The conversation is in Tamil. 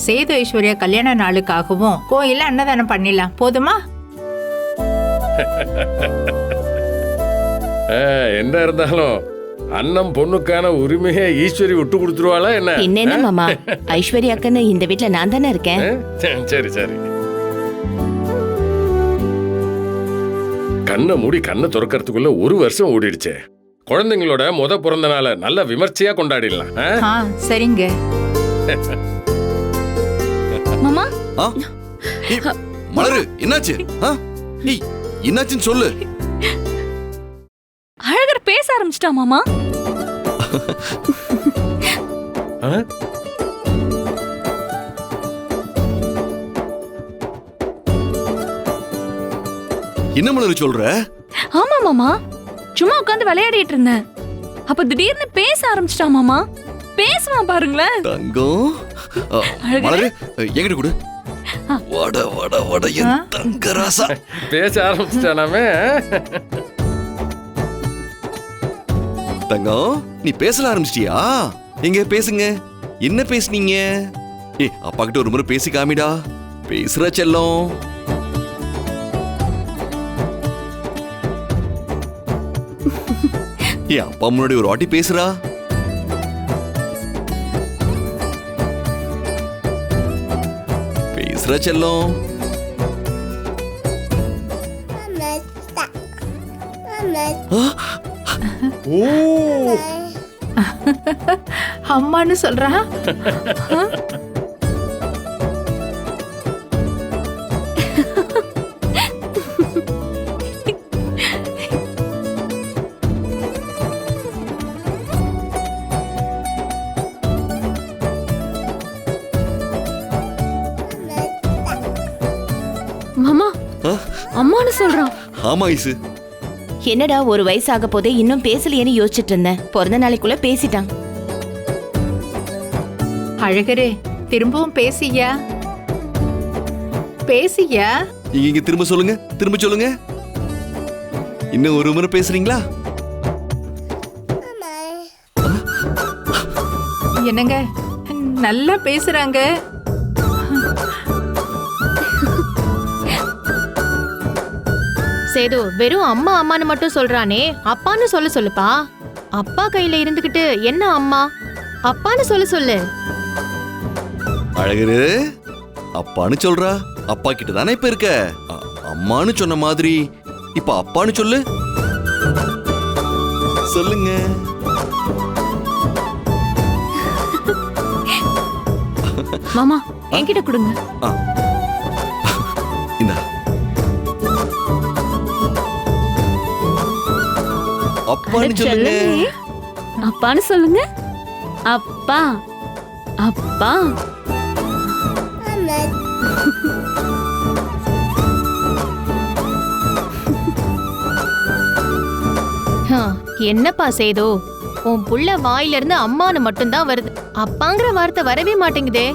சேது ஐஸ்வர்யா கல்யாண நாளுக்காகவும் கோயில்ல அன்னதானம் பண்ணிடலாம், போதுமா? என்ன இருந்தாலும் அண்ணன் பொண்ணுக்கான உரிமையை ஈஸ்வரி விட்டு கொடுத்துருவாளா என்ன? என்ன மாமா, ஐஸ்வர்யாக்குன்னு இந்த வீட்ல நான் தானே இருக்கேன். சரி சரி. கண்ணை மூடி கண்ணை திறக்கிறதுக்குள்ள 1 வருஷம் ஓடிடுச்சே. குழந்தைங்களோட பிறந்த நாளை நல்ல விமர்சையா கொண்டாடிடலாம். சரிங்க மாமா. மலரு, என்னாச்சு? என்னாச்சுன்னு சொல்லு. அழகர் பேச ஆரம்பிச்சிட்டா மாமா. என்ன மலரு சொல்ற? ஆமா மாமா, சும்மா உட்கார்ந்து விளையாடிட்டு இருந்தேன். அப்ப திடீர்னு பேச ஆரம்பிச்சிட்டா மாமா. பேசுவான் பாருங்களேன். தங்கம், மலரு எங்கிட்ட கொடு. வட வட வட என் தங்க ராசா. பேச ஆரம்பிச்சிட்டானாமே. தங்கம், நீ பேச ஆரம்பிச்சிட்டியா? எங்க பேசுங்க. என்ன பேசுனீங்க? அப்பா கிட்ட ஒரு முறை பேசி காமிடா. பேசுற செல்லம். அப்பா முன்னாடி ஒரு வாட்டி பேசுறா. பேசுற செல்லம். அம்மான்னு சொல்றா. மாமா, அம்மான்னு சொல்றான். ஆமா ஐசு. என்னடா 1 வயசு ஆக போதே இன்னும் பேசலையேன்னு யோசிச்சுட்டு இருந்தேன். பிறந்த நாளைக்குள்ள பேசிட்டான். அழகரே, திரும்பவும் பேசியா? பேசியா? இங்க திரும்ப சொல்லுங்க, திரும்ப சொல்லுங்க. இன்னும் ஒரு முறை பேசுறீங்களா? என்னங்க, நல்லா பேசுறாங்க. சேது, வெறும் அம்மா அம்மான்னு மட்டும் சொல்றானே, அப்பான்னு சொல்லுப்பா. அப்பா கையில இருந்துகிட்டு என்ன அம்மா அப்பான்னு சொல்லு. அழகரு, அப்பான்னு சொல்றா. அப்பா கிட்ட தானே இப்ப இருக்க. அம்மான்னு சொன்ன மாதிரி இப்ப அப்பான்னு சொல்லு. சொல்லுங்க. மாமா, என்கிட்ட கொடுங்க. இந்தா. அப்பான்னு சொல்லுங்க. அப்பான்னு சொல்லுங்க. அப்பா அப்பா. என்னப்பா சேது, உன் புள்ள வாயில இருந்து அம்மான்னு மட்டும்தான் வருது, அப்பாங்கிற வார்த்தை வரவே மாட்டேங்குதே.